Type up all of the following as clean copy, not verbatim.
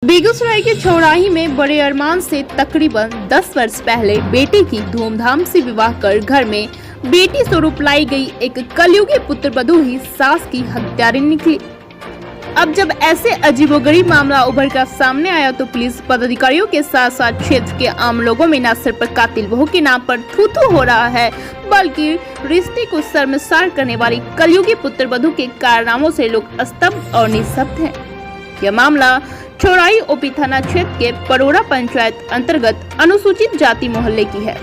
बेगूसराय के चौराही में बड़े अरमान से तकरीबन 10 वर्ष पहले बेटे की धूमधाम से विवाह कर घर में बेटी स्वरूप लाई गई एक कलयुगी पुत्रवधू ही सास की हत्यारी निकली। अब जब ऐसे अजीबोगरीब मामला उभर कर सामने आया तो पुलिस पदाधिकारियों के साथ साथ क्षेत्र के आम लोगों में न सिर्फ कातिल बहू के नाम पर थू-थू हो रहा है, बल्कि रिश्ते को शर्मसार करने वाली कलयुगी पुत्रवधू के कारनामों से लोग स्तब्ध और निःशब्द हैं। यह मामला चौराही ओपी थाना क्षेत्र के परोरा पंचायत अंतर्गत अनुसूचित जाति मोहल्ले की है,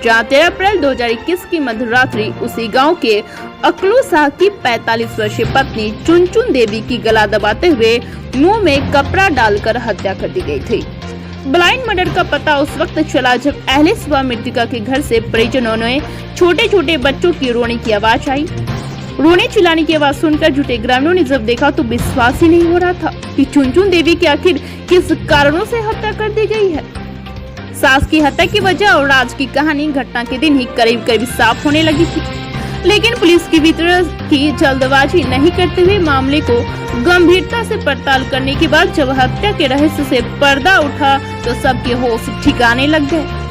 जहां 13 अप्रैल 2021 की मध्यरात्रि उसी गांव के अकलू शाह की 45 वर्षीय पत्नी चुनचुन देवी की गला दबाते हुए मुंह में कपड़ा डालकर हत्या कर दी गई थी। ब्लाइंड मर्डर का पता उस वक्त चला जब अहले सुबह मृतका के घर से परिजनों ने छोटे छोटे बच्चों की रोने की आवाज आई। रोने चिल्लाने की आवाज सुनकर जुटे ग्रामीणों ने जब देखा तो विश्वास ही नहीं हो रहा था कि चुनचुन देवी की आखिर किस कारणों से हत्या कर दी गई है। सास की हत्या की वजह और राज की कहानी घटना के दिन ही करीब करीब साफ होने लगी थी, लेकिन पुलिस की भीतर की जल्दबाजी नहीं करते हुए मामले को गंभीरता से पड़ताल करने के बाद जब हत्या के रहस्य से पर्दा उठा तो सबके होश ठिकाने लग गए।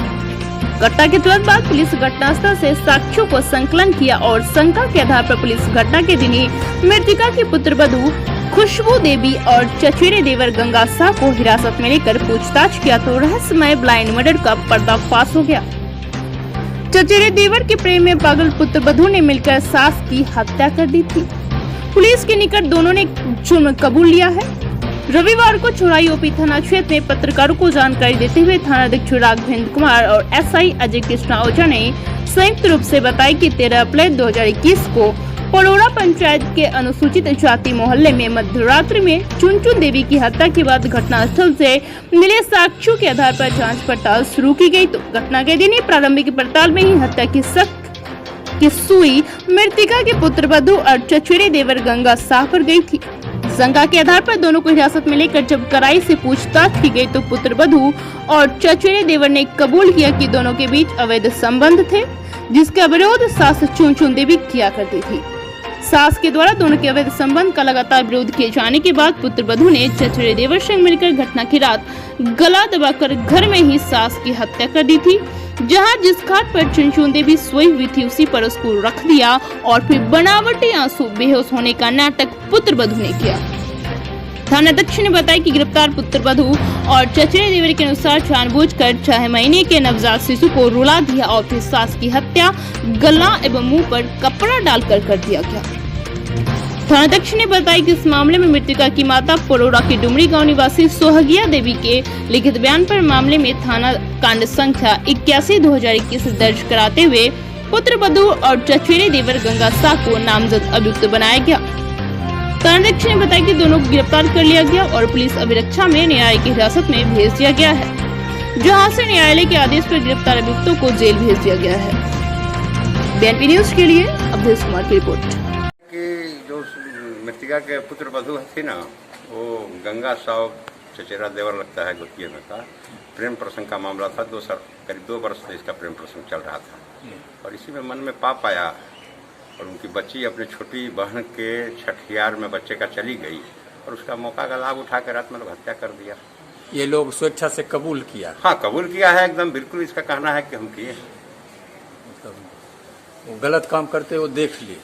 घटना के तुरंत बाद पुलिस घटनास्थल से साक्ष्यों को संकलन किया और शंका के आधार पर पुलिस घटना के दिन ही मृतका की पुत्रवधू खुशबू देवी और चचेरे देवर गंगा शाह को हिरासत में लेकर पूछताछ किया तो रहस्यमय ब्लाइंड मर्डर का पर्दाफाश हो गया। चचेरे देवर के प्रेम में पागल पुत्रवधू ने मिलकर सास की हत्या कर दी थी। पुलिस के निकट दोनों ने जुर्म कबूल लिया है। रविवार को चौराही ओपी थाना क्षेत्र में पत्रकारों को जानकारी देते हुए थानाध्यक्ष राघवेंद्र कुमार और एसआई अजय कृष्णा ओझा ने संयुक्त रूप से बताया कि 13 अप्रैल 2021 को परोरा पंचायत के अनुसूचित जाति मोहल्ले में मध्यरात्रि में चुनचुन देवी की हत्या के बाद घटनास्थल से मिले साक्ष्यों के आधार पर जांच पड़ताल शुरू की गई तो घटना के दिन ही प्रारंभिक पड़ताल में ही हत्या की शक की सुई मृतका के पुत्रवधू और चचेरे देवर गंगा शाह पर गई थी। शंका के आधार पर दोनों को हिरासत में लेकर जब कड़ाई से पूछताछ की गई तो पुत्रवधू और चचेरे देवर ने कबूल किया कि दोनों के बीच अवैध संबंध थे, जिसका विरोध सास चुनचुन देवी किया करती थी। सास के द्वारा दोनों के अवैध संबंध का लगातार विरोध किए जाने के बाद पुत्रवधू ने चचेरे देवर संग मिलकर घटना की रात गला दबाकर घर में ही सास की हत्या कर दी थी। जहां जिस खाट पर चुनचुन देवी सोई हुई थी उसी पर उसको रख दिया और फिर बनावटी आंसू बेहोश होने का नाटक पुत्रवधू ने किया। थानाध्यक्ष ने बताया कि गिरफ्तार पुत्रवधू और चचेरे देवर के अनुसार जानबूझकर 6 महीने के नवजात शिशु को रुला दिया और फिर सास की हत्या गला एवं मुंह पर कपड़ा डालकर कर दिया गया। थानाध्यक्ष ने बताया कि इस मामले में मृतका की माता परोरा के डुमरी गांव निवासी सोहगिया देवी के लिखित बयान पर मामले में थाना कांड संख्या 81/2021 दर्ज कराते हुए पुत्रवधू और चचेरे देवर गंगा शाह को नामजद अभियुक्त बनाया गया। थानाध्यक्ष ने बताया कि दोनों को गिरफ्तार कर लिया गया और पुलिस अभिरक्षा में न्यायालय की हिरासत में भेज दिया गया है, जहां से न्यायालय के आदेश पर गिरफ्तार अभियुक्तों को जेल भेज दिया गया है। बीएनपी न्यूज के लिए अवधेश कुमार की रिपोर्ट। जो मृतका के पुत्र वधू थी ना, वो गंगा शाह चचेरा देवर लगता है गोतिया में का प्रेम प्रसंग का मामला था। करीब 2 वर्ष से इसका प्रेम प्रसंग चल रहा था और इसी में मन में पाप आया और उनकी बच्ची अपने छोटी बहन के छठियार में बच्चे का चली गई और उसका मौका का लाभ उठा कर रात में लोग हत्या कर दिया। ये लोग स्वेच्छा से कबूल किया? हाँ, कबूल किया है एकदम, बिल्कुल इसका कहना है कि हम किए। वो गलत काम करते वो देख लिए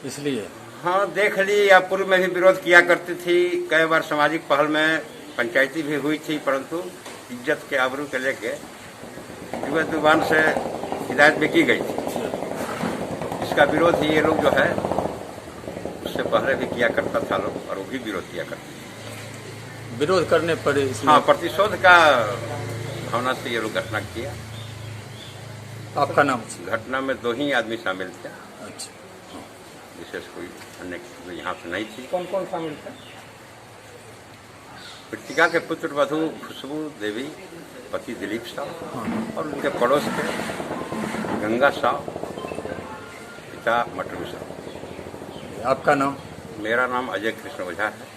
इसलिए? हाँ, देख ली या पूर्व में भी विरोध किया करती थी। कई बार सामाजिक पहल में पंचायती भी हुई थी, परंतु इज्जत के आबरू के लेके जुबान से हिदायत भी की गई थी। इसका विरोध ही ये लोग जो है उससे पहले भी किया करता था लोग और वो भी विरोध किया करते। विरोध करने पर हाँ, प्रतिशोध का भावना से ये लोग घटना किया। आपका नाम? घटना में 2 ही आदमी शामिल थे। अच्छा, विशेष कोई अन्य यहाँ से नहीं थी। कौन कौन शामिल थे? मृतका के पुत्र वधू खुशबू देवी, पति दिलीप शाह और उनके पड़ोस के गंगा शाह, पिता मटरू शाह। आपका नाम? मेरा नाम अजय कृष्ण ओझा है।